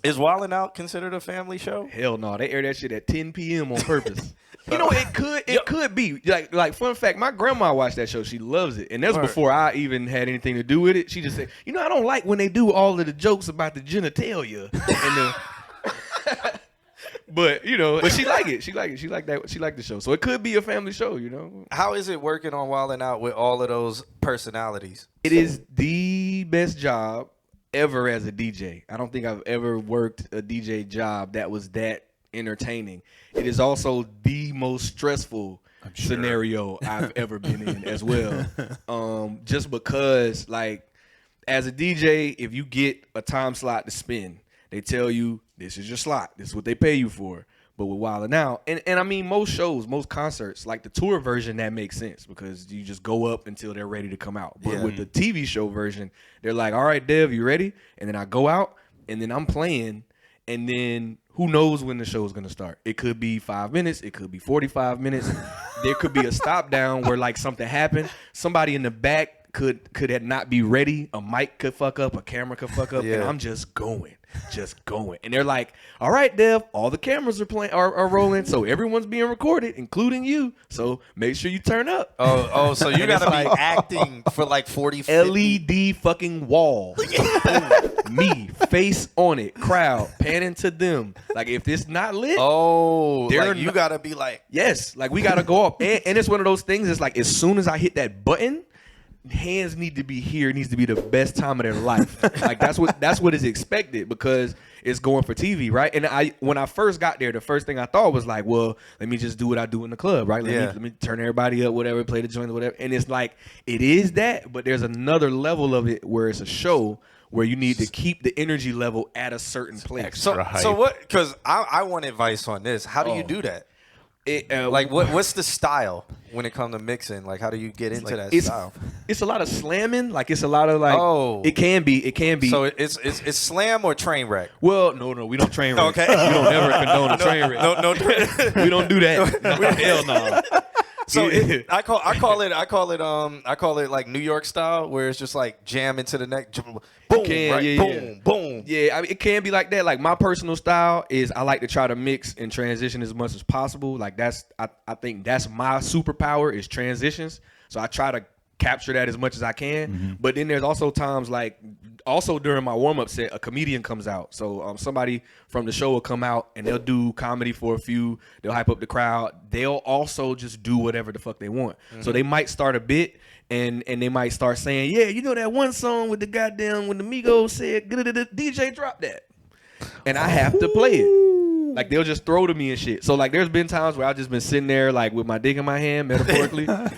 Is Wildnout considered a family show? Hell no, they air that shit at 10 p.m. on purpose. You know, it could be. Like fun fact, my grandma watched that show. She loves it. And that's before I even had anything to do with it. She just said, you know, I don't like when they do all of the jokes about the genitalia. But, you know, but she like it. She like it. She like that. She like the show. So it could be a family show, you know. How is it working on Wildnout with all of those personalities? It is the best job ever as a DJ. I don't think I've ever worked a DJ job that was that entertaining. It is also the most stressful scenario I've ever been in as well. Just because, like, as a DJ, if you get a time slot to spin, they tell you this is your slot. This is what they pay you for. But with Wildnout, and I mean most shows, most concerts, like the tour version, that makes sense because you just go up until they're ready to come out. But with the TV show version, they're like, all right, Dev, you ready? And then I go out, and then I'm playing, and then who knows when the show is going to start. It could be 5 minutes. It could be 45 minutes. There could be a stop down where like something happened. Somebody in the back could not be ready. A mic could fuck up. A camera could fuck up. And I'm just going. And they're like, all right, Dev, all the cameras are rolling. So everyone's being recorded, including you. So make sure you turn up. Oh, so you got to be acting for like 40, 50. LED fucking wall. Me, face on it, crowd, panning to them. Like, if it's not lit, like you got to be like. Yes, like we got to go up. And it's one of those things, it's like as soon as I hit that button, hands need to be here. It needs to be the best time of their life. Like that's what is expected because it's going for TV, right? And when I first got there, the first thing I thought was like, well, let me just do what I do in the club, right? Let me turn everybody up, whatever, play the joint, whatever. And it's like it is that, but there's another level of it where it's a show where you need to keep the energy level at a certain place. So what? Because I want advice on this. How do you do that? Like what's the style when it comes to mixing? Like how do you get into that style? It's a lot of slamming. Like it's a lot of like. It can be. So it's slam or train wreck. Well, no, we don't train wreck. Okay, we don't ever condone a train wreck. No, we don't do that. No, hell no. So I call it like New York style, where it's just like jam into the neck, boom, boom. Yeah, I mean, it can be like that. Like my personal style is I like to try to mix and transition as much as possible. Like I think that's my superpower is transitions. So I try to capture that as much as I can. Mm-hmm. But then there's also times like also during my warm-up set, a comedian comes out. So somebody from the show will come out and they'll do comedy for a few. They'll hype up the crowd. They'll also just do whatever the fuck they want. Mm-hmm. So they might start a bit and they might start saying, yeah, you know that one song with the goddamn when the Migos said, DJ drop that. And I have to play it. Like they'll just throw to me and shit. So like there's been times where I've just been sitting there like with my dick in my hand, metaphorically. But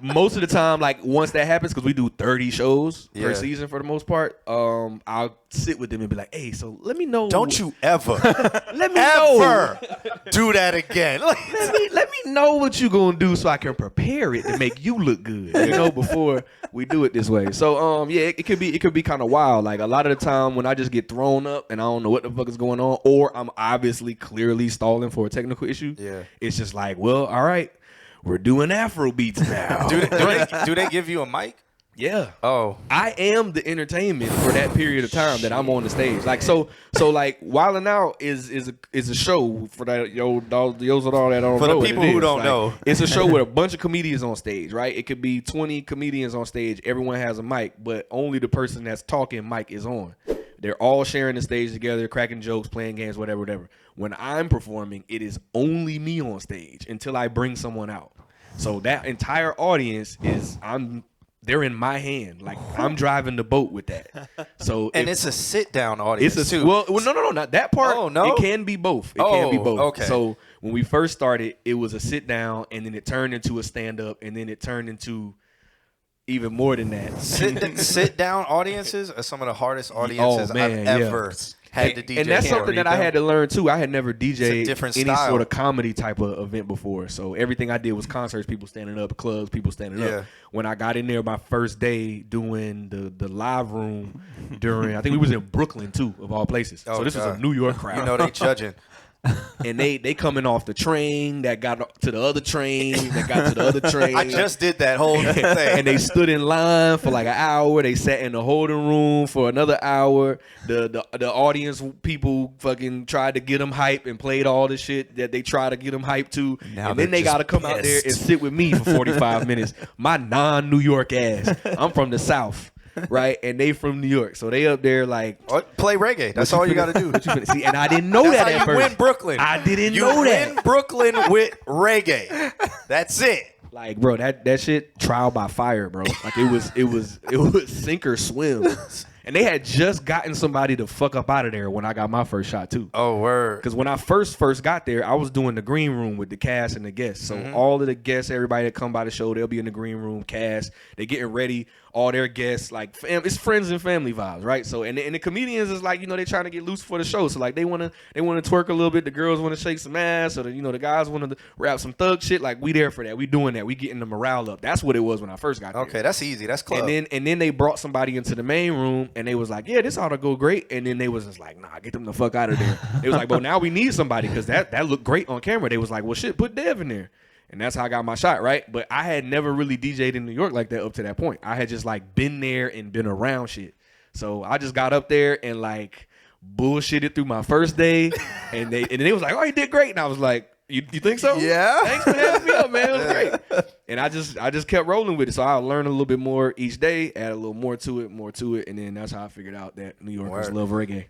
most of the time, like once that happens, because we do 30 shows per season for the most part, I'll sit with them and be like, hey, so let me know. Don't you ever let me know. Do that again. let me know what you gonna do so I can prepare it to make you look good, you know, before we do it this way. So it could be kind of wild. Like a lot of the time when I just get thrown up and I don't know what the fuck is going on, or I'm obviously clearly stalling for a technical issue. Yeah, it's just like, well, all right, we're doing Afro beats now. do they give you a mic? Yeah. Oh. I am the entertainment for that period of time that I'm on the stage. Like so like Wildnout is a show for that those all that don't know. For the people who don't know. It's a show with a bunch of comedians on stage, right? It could be 20 comedians on stage. Everyone has a mic, but only the person that's talking mic is on. They're all sharing the stage together, cracking jokes, playing games, whatever. When I'm performing, it is only me on stage until I bring someone out. So that entire audience they're in my hand. Like I'm driving the boat with that. So it's a sit down audience too. Well, no, not that part. Oh no, it can be both. It can be both. Okay. So when we first started, it was a sit down, and then it turned into a stand up, and then it turned into even more than that. Sit down audiences are some of the hardest audiences I've ever had to DJ. And that's something that I had to learn too. I had never DJed any style. sort of comedy type of event before. So everything I did was concerts, people standing up, clubs, people standing up. When I got in there my first day doing the live room during, I think we was in Brooklyn too, of all places. So this was a New York crowd. You know they judging. And they coming off the train that got to the other train that got to the other train. I just did that whole thing. And they stood in line for like an hour. They sat in the holding room for another hour. The audience people fucking tried to get them hype and played all the shit that they try to get them hype to. Now and then they got to come out there and sit with me for 45 minutes. My non-New York ass. I'm from the South. Right, and they from New York, so they up there like play reggae. That's all you got to do. See, and I didn't know that at how you first. win Brooklyn. I didn't know that. You win Brooklyn with reggae. That's it. Like, bro, that shit trial by fire, bro. Like it was sink or swim. And they had just gotten somebody to fuck up out of there when I got my first shot too. Oh, word. Because when I first got there, I was doing the green room with the cast and the guests. So all of the guests, everybody that come by the show, they'll be in the green room. Cast, they getting ready. All their guests, like it's friends and family vibes, right? So and the comedians is like, they trying to get loose for the show. So like they wanna twerk a little bit. The girls wanna shake some ass, or the guys wanna rap some thug shit. Like we there for that. We doing that. We getting the morale up. That's what it was when I first got there. Okay, that's easy. That's club. And then they brought somebody into the main room and they was like, yeah, this ought to go great. And then they was just like, nah, get them the fuck out of there. It was like, but now we need somebody because that looked great on camera. They was like, well, shit, put Dev in there. And that's how I got my shot, right? But I had never really DJ'd in New York like that up to that point. I had just like been there and been around shit. So I just got up there and like bullshitted through my first day. And they was like, oh, you did great. And I was like, you think so? Yeah. Thanks for having me up, man. It was great. And I just kept rolling with it. So I learned a little bit more each day, add a little more to it. And then that's how I figured out that New Yorkers love reggae.